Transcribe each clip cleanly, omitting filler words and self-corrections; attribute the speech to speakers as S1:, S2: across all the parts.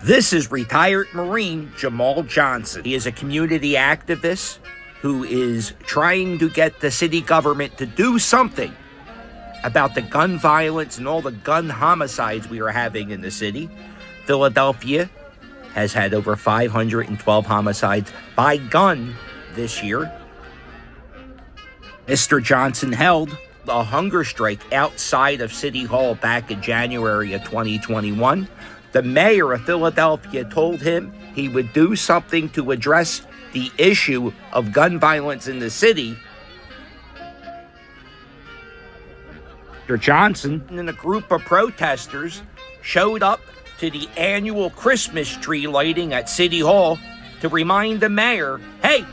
S1: This is retired Marine Jamal Jackson. He is a community activist who is trying to get the city government to do something about the gun violence and all the gun homicides we are having in the city. Philadelphia has had over 512 homicides by gun this year. Mr. Johnson held a hunger strike outside of City Hall back in January of 2021. The mayor of Philadelphia told him he would do something to address the issue of gun violence in the city. Mr. Johnson and a group of protesters showed up to the annual Christmas tree lighting at City Hall to remind the mayor, hey,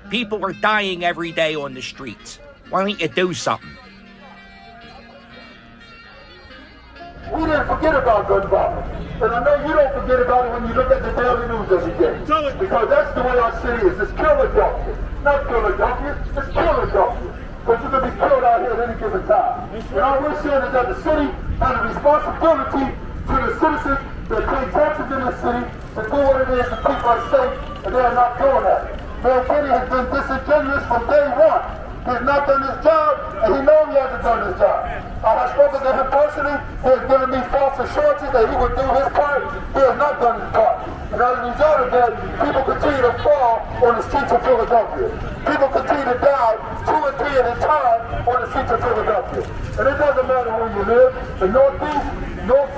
S1: people are dying every day on the streets. Why don't you do something?
S2: We didn't forget about gun violence. And I know you don't forget about it when you look at the daily news every day. Because that's the way our city is. It's Philadelphia. Not Philadelphia, it's Philadelphia. Because you're going to be killed out here at any given time. And all we're saying is that the city has a responsibility to the citizens that pay taxes in the city to do what it is to keep us safe, and they are not doing that. Mayor Kenny has been disingenuous from day one. He has not done his job, and he knows he hasn't done his job. I have spoken to him personally. He has given me false assurances that he would do his part. He has not done his part. And as a result of that, people continue to fall on the streets of Philadelphia. People continue to die 2 or 3 at a time on the streets of Philadelphia. And it doesn't matter where you live. The Northeast, North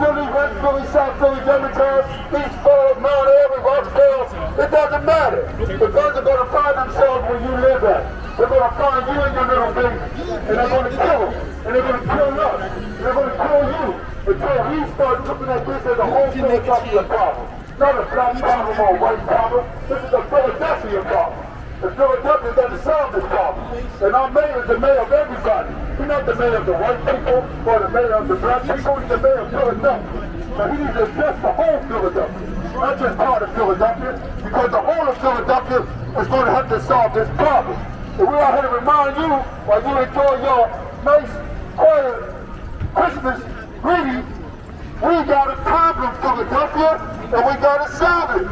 S2: Philly, West Philly, South Philly, Germantown, East Falls, Mount Airy, Roxville. It doesn't matter. The guns are going to find themselves where you live at. They're going to find you and your little baby. And they're going to kill them. And they're going to kill us. And they're going to kill you. Until we start looking at this as a whole Philadelphia problem. Not a black problem or a white problem. This is a Philadelphia problem. And Philadelphia doesn't solve this problem. And our mayor is the mayor of everybody. He's not the mayor of the white people or the mayor of the black people. He's the mayor of Philadelphia. So he needs to address the whole Philadelphia. Not just part of Philadelphia. Because the whole of Philadelphia is going to have to solve this problem. And we're out here to remind you, while you enjoy your nice, quiet Christmas greeting, we got a problem, Philadelphia, and we got to solve it.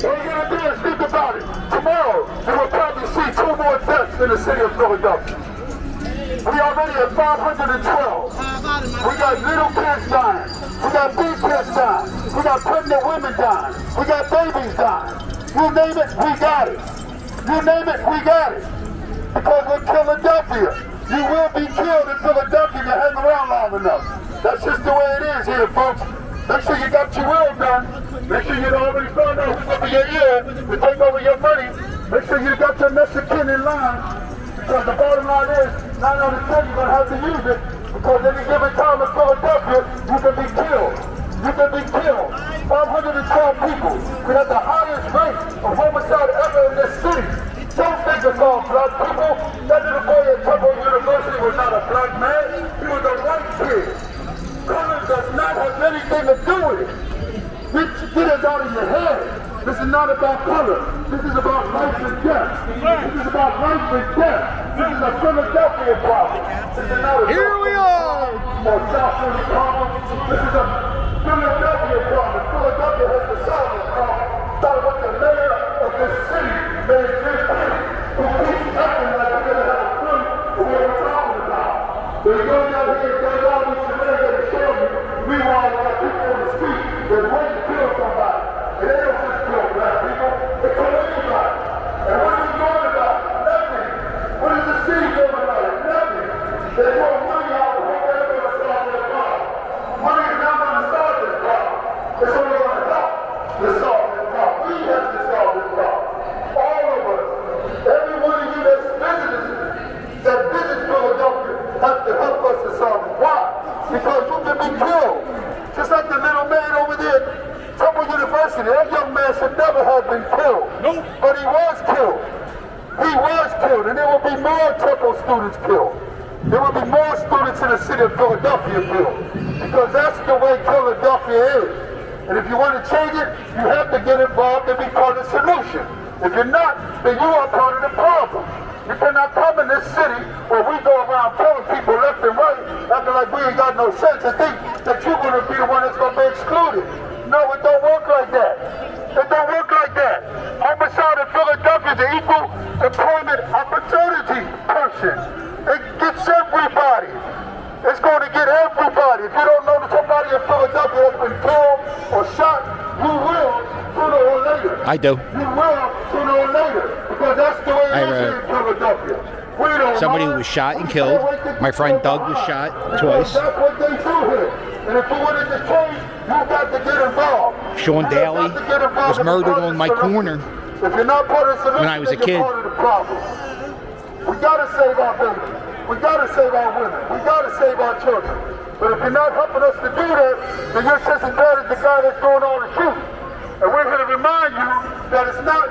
S2: What we're going to do is think about it. Tomorrow, you will probably see 2 more deaths in the city of Philadelphia. We already at 512. We got little kids dying. We got big kids dying. We got pregnant women dying. We got babies dying. You name it, we got it. You name it, we got it. Because we're Philadelphia. You will be killed in Philadelphia if you hang around long enough. That's just the way it is here, folks. Make sure you got your will done. Make sure you already found out who's over your ear to take over your money. Make sure you got your Mexican in line. Because the bottom line is, 9 out of 10 you're going to have to use it. Because any given time in Philadelphia, you can be killed. You can be killed. 512 people. We have the highest rate of homicide ever in this city. Don't think it's all black people. That little boy at Temple University was not a black man. He was a white kid. Color does not have anything to do with it. Get it out of your head. This is not about color. This is about life and death. This is about life and death. This is a Philadelphia problem. This is not a
S1: Here we are!
S2: Or South Philly problem. This is a Philadelphia problem. Philadelphia has to solve this problem. Start with the mayor of this city, Mayor Jackson, who keeps acting like we're going to have a clue of what we're talking about. They're going out here and does all these shenanigans that show you. Meanwhile, you got people on the street that wait to kill somebody. And they don't just kill black people, they kill anybody. And what are we doing about it? Nothing. What is the city doing about it? Nothing. They throw money out and hope they're going to solve their problem. Money is not going to solve this problem. It's only going to help to solve this problem. We have to solve this problem. All of us. Every one of you that's that visits Philadelphia have to help us to solve it. Why? Because you can be killed. Just like the little man over there at Temple University. That young man should never have been killed. Nope. But he was killed. He was killed. And there will be more Temple students killed. There will be more students in the city of Philadelphia killed. Because that's the way Philadelphia is. And if you want to change it, you have to get involved and be part of the solution. solution. If you're not, then you are part of the problem. You cannot come in this city where we go around killing people left and right, acting like we ain't got no sense, and think that you're going to be the one that's going to be excluded. No, it don't work like that. It don't work like that. Homicide in Philadelphia is an equal employment opportunity person. It gets everybody. It's going to get everybody. If you don't know somebody in Philadelphia that's been killed or shot, you will sooner or later.
S1: I do.
S2: You will sooner or later, because that's the way it is here in Philadelphia. We don't
S1: Somebody
S2: mind.
S1: was shot and killed. My friend Doug was shot twice.
S2: That's what they do here. And if you want it to change, you got to get involved.
S1: Sean Daly was murdered on my corner
S2: if you're not part of the solution,
S1: when I was a
S2: then
S1: kid.
S2: you're part of the problem. We got to save our babies. We got to save our women. We got to save our children. But if you're not helping us to do that, then you're just as bad as the guy that's going on the shoot. And we're here to remind you that it's not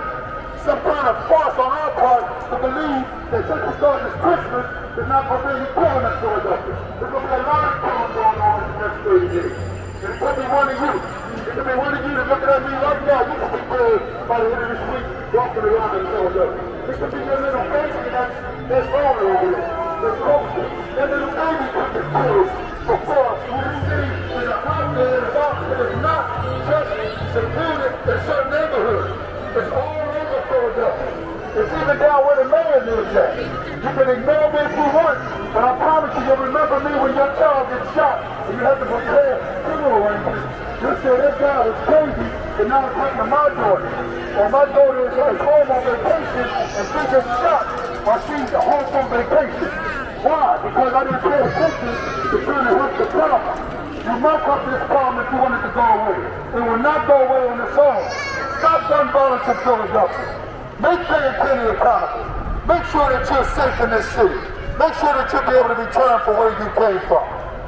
S2: some kind of farce on our part to believe that just because it's Christmas, there's not going to be any killing in Philadelphia. There's going to be a lot of killing going on in the next 30 days. And it could be one of you. It could be one of you that's looking at me right now. You could be dead by the end of this week walking around in Philadelphia. It could be your little baby that's rolling over there. That's coaching. That little baby could get killed before this city is a hotbed of violence. It is not just secluded in certain neighborhoods. It's all over Philadelphia. It's even down where the mayor lives at. You can ignore me if you want, but I promise you'll remember me when your child gets shot and you have to prepare funeral arrangements. You'll say that guy was crazy, but now it's happening to my daughter. Or my daughter is at home on vacation and she gets shot while she's home from vacation. Why? Because I didn't pay attention to trying to help the problem. You must help this problem if you want it to go away. It will not go away on its own. Stop gun violence in Philadelphia. Make Penny accountable. Make sure that you're safe in this city. Make sure that you'll be able to return for where you came from.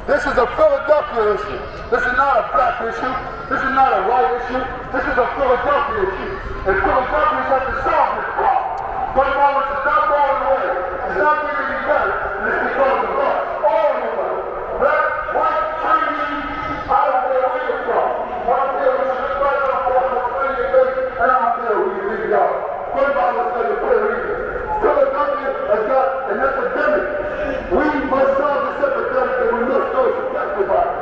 S2: This is a Philadelphia issue. This is not a black issue. This is not a white issue. This is a Philadelphia issue. And Philadelphians have to solve this problem. Gun violence is not going away. It's not getting any better. And it's because of us. All of us. Black, white, Chinese, I don't care where you're from. I don't care what you look like, I don't care what you're doing, and I don't care who you think you are. Gun violence doesn't care either. Philadelphia has got an epidemic. We must solve this epidemic and we must know it's affected by it.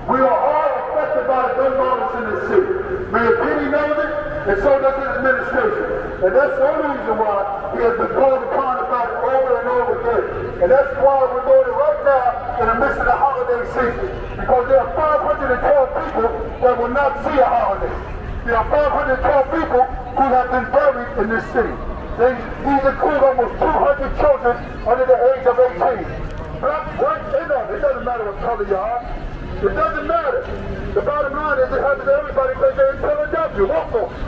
S2: We are all affected by the gun violence in this city. Mayor Penny knows it, and so does his administration. And that's the only reason why he has been called upon about it over and over again. And that's why we're doing it right now in the midst of the holiday season. Because there are 512 people that will not see a holiday. There are 512 people who have been buried in this city. These include almost 200 children under the age of 18. Black, white, and other. It doesn't matter what color you are. It doesn't matter. The bottom line is it happens to everybody because they're in Philadelphia.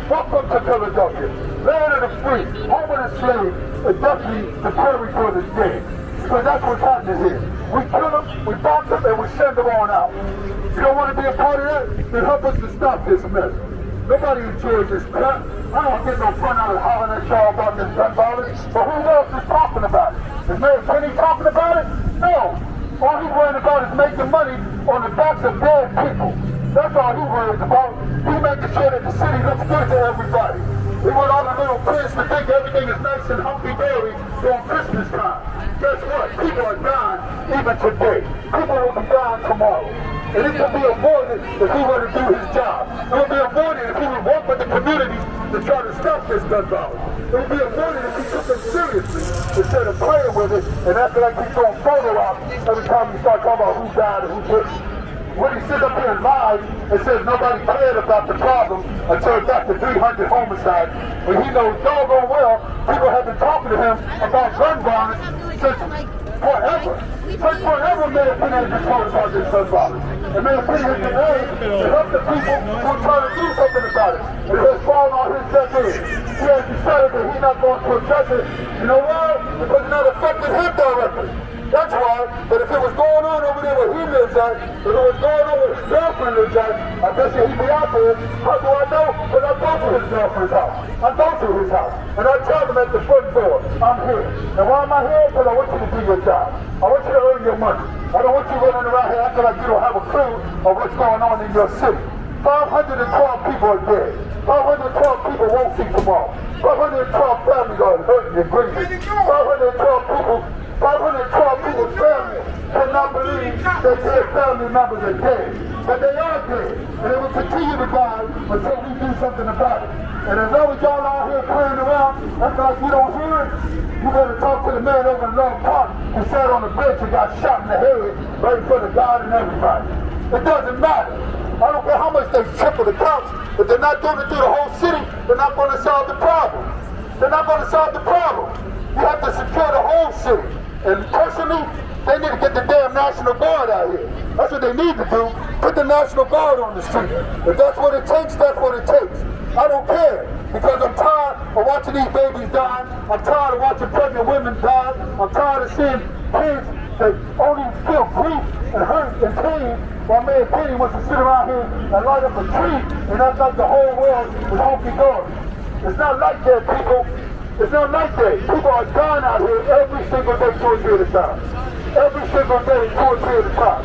S2: Welcome to Philadelphia. Land of the free, home of the slave, and definitely the prairie for the dead. Because that's what's happening here. We kill them, we box them, and we send them on out. You don't want to be a part of that? Then help us to stop this mess. Nobody enjoys this crap. I don't get no fun out of hollering at y'all about this gun violence, but who else is talking about it? Is Mayor Penny talking about it? No. All he's worried about is making money on the backs of dead people. That's all he worries about. He's making sure that the city looks good to everybody. We want all the little kids to think everything is nice and hunky-dory during Christmas time. Guess what? People are dying even today. People will be dying tomorrow. And it can be avoided if he were to do his job. It would be avoided if he would work with the community to try to stop this gun violence. It would be avoided if he took it seriously instead of playing with it and acting like he's throwing photo ops every time you start talking about who died and who didn't. When he sits up here and lies and says nobody cared about the problem until it got to 300 homicides, when he knows doggone well people have been talking to him about gun violence since forever. Since forever, Mayor Penny has been talking about this gun violence. And Mayor Penny has been asked to help the people who are trying to do something about it. And it has fallen on his deaf ears. He has decided that he's not going to address it. You know why? Because it's not affecting him directly. That's why, but if it was going on over there where he lives at, if it was going on where his girlfriend lives at, I bet you he'd be out there. How do I know? Because I go to his girlfriend's house. I go to his house. And I tell him at the front door, I'm here. And why am I here? Because I want you to do your job. I want you to earn your money. I don't want you running around here acting like you don't have a clue of what's going on in your city. 512 people are dead. 512 people won't see tomorrow. and crazy. 512 people's families cannot believe that their family members are dead. But they are dead. And they will continue to die until we do something about it. And as long as y'all out here playing around, that's like you don't hear it, you better talk to the man over in Love Park who sat on the bench and got shot in the head right in front of God and everybody. It doesn't matter. I don't care how much they triple the cops. If they're not doing it through the whole city, they're not going to solve the problem. They're not going to solve the problem. You have to secure the whole city. And personally, they need to get the damn National Guard out here. That's what they need to do. Put the National Guard on the street. If that's what it takes, that's what it takes. I don't care. Because I'm tired of watching these babies die. I'm tired of watching pregnant women die. I'm tired of seeing kids that only feel grief and hurt and pain while man Kenny wants to sit around here and light up a tree and act like the whole world is hunky-dory. It's not like that, people. It's not like that. People are dying out here every single day, 2 or 3 at a time. Every single day, 2 or 3 at a time.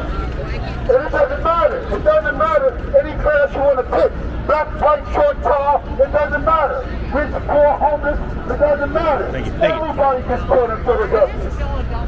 S2: And it doesn't matter. It doesn't matter any class you want to pick. Black, white, short, tall, it doesn't matter. Rich, poor, homeless, it doesn't matter. Everybody gets caught in Philadelphia.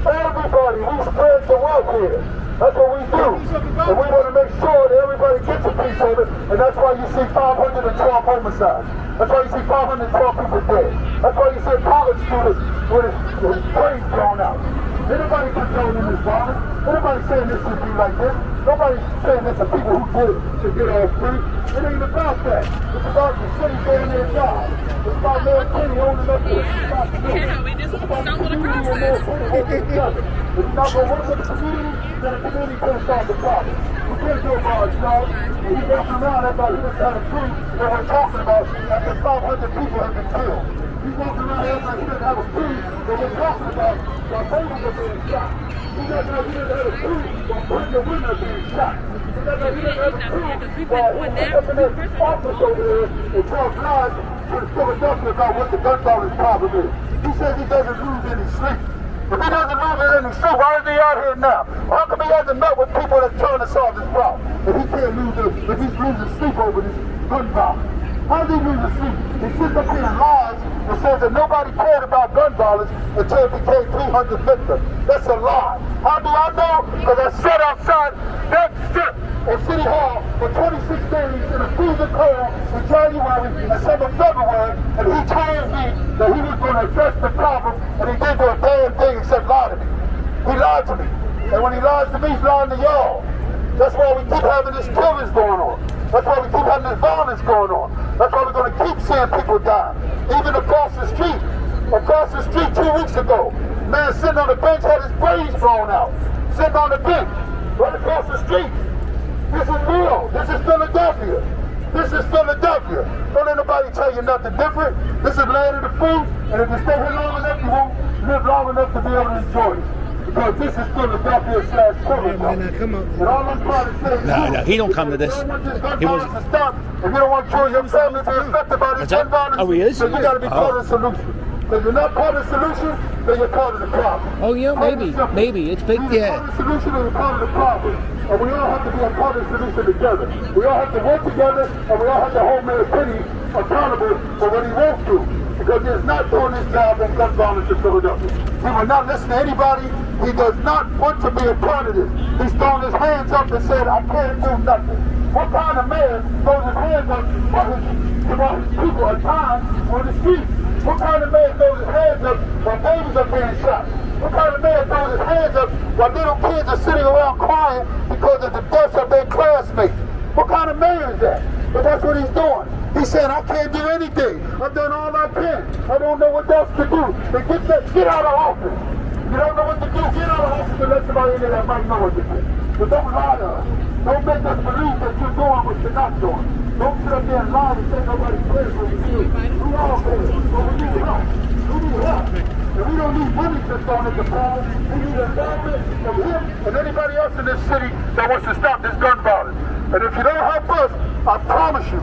S2: Everybody. We spread the wealth here. That's what we do. And we want to make sure that everybody gets a piece of it. And that's why you see 512 homicides. That's why you see 512 people dead. That's why you see a college student with his brains blown out. Anybody condoning this violence? Anybody saying this should be like this? Nobody's saying that the people who did it should get off free. It ain't about that. It's about the city doing their job. It's about Mayor Kenny owning up to it.
S3: Yeah, we just stumbled across this.
S2: It's not going to work with the community, then the community can't solve the problem. We can't do it by ourselves. And he's walking around everybody who doesn't have a clue what we're talking about after 500 people have been killed. He's walking around everybody who doesn't have a clue what we're talking about while babies are being shot. He doesn't have a clue while pregnant women are being shot. He doesn't have a clue while that office over there in Charles Lodge to Philadelphia about what the gun violence problem is. He says he doesn't lose any sleep. If he doesn't lose any sleep, why is he out here now? How come he hasn't met with people that's trying to solve this problem? If he can't lose it, if he's losing sleep over this gun violence. How does he lose his sleep? He sits up here and lies and says that nobody cared about gun violence until it became 300 victims. That's a lie. How do I know? Because I sat outside that strip at City Hall for 26 days in a freezing cold in January and some of February, and he told me that he was going to address the problem, and he didn't do a damn thing except lie to me. He lied to me. And when he lies to me, he's lying to y'all. That's why we keep having this killings going on. That's why we keep having this violence going on. That's why we're going to keep seeing people die. Even across the street. Across the street 2 weeks ago, man sitting on the bench had his brains blown out. Sitting on the bench, right across the street. This is real. This is Philadelphia. This is Philadelphia. Don't let nobody tell you nothing different. This is land of the free, and if you stay here long enough, you won't live long enough to be able to enjoy it. Because this is Philadelphia/Philadelphia. And all I'm trying to say is,
S4: No, he don't come to this.
S2: He wants to stop. If you don't want your family to be affected by this gun violence,
S4: oh, he is?
S2: then you got to be part of the solution. If you're not part of the solution, then you're part of the problem.
S4: Oh, yeah, maybe. It's big,
S2: yeah. Part of the solution and part of the problem. And we all have to be a part of the solution together. We all have to work together, and we all have to hold Mayor Kenny accountable for what he won't do. Because he is not doing his job on gun violence in Philadelphia. He will not listen to anybody. He does not want to be a part of this. He's thrown his hands up and said, I can't do nothing. What kind of man throws his hands up while his people are dying on the street? What kind of man throws his hands up while babies are being shot? What kind of man throws his hands up while little kids are sitting around crying because of the deaths of their classmates? What kind of man is that? But that's what he's doing. He's saying, I can't do anything. I've done all I can. I don't know what else to do. Then get out of office. You don't know what to do, get out of office and let somebody in there that might know what to do. But don't lie to us. Don't make us believe that you're doing what you're not doing. Don't sit up there and lie and say nobody cares what we do. We all care, but we need help. We need help. And we don't need money just on at the problem. We need involvement from him and anybody else in this city that wants to stop this gun violence. And if you don't help us, I promise you,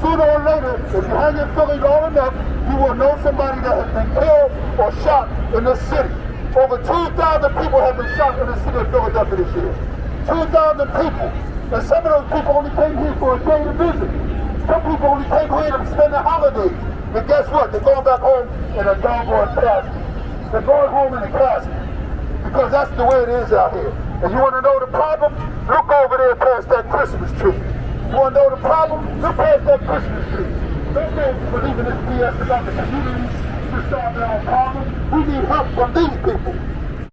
S2: sooner or later, if you hang in Philly long enough, you will know somebody that has been killed or shot in this city. Over 2,000 people have been shot in the city of Philadelphia this year. 2,000 people. And some of those people only came here for a day to visit. Some people only came here to spend their holidays. And guess what? They're going back home in a doggone casket. They're going home in a casket. Because that's the way it is out here. And you want to know the problem? Look over there past that Christmas tree. You want to know the problem? Look past that Christmas tree. Don't go believing this BS about the community to solve their own problem. We need help from these people.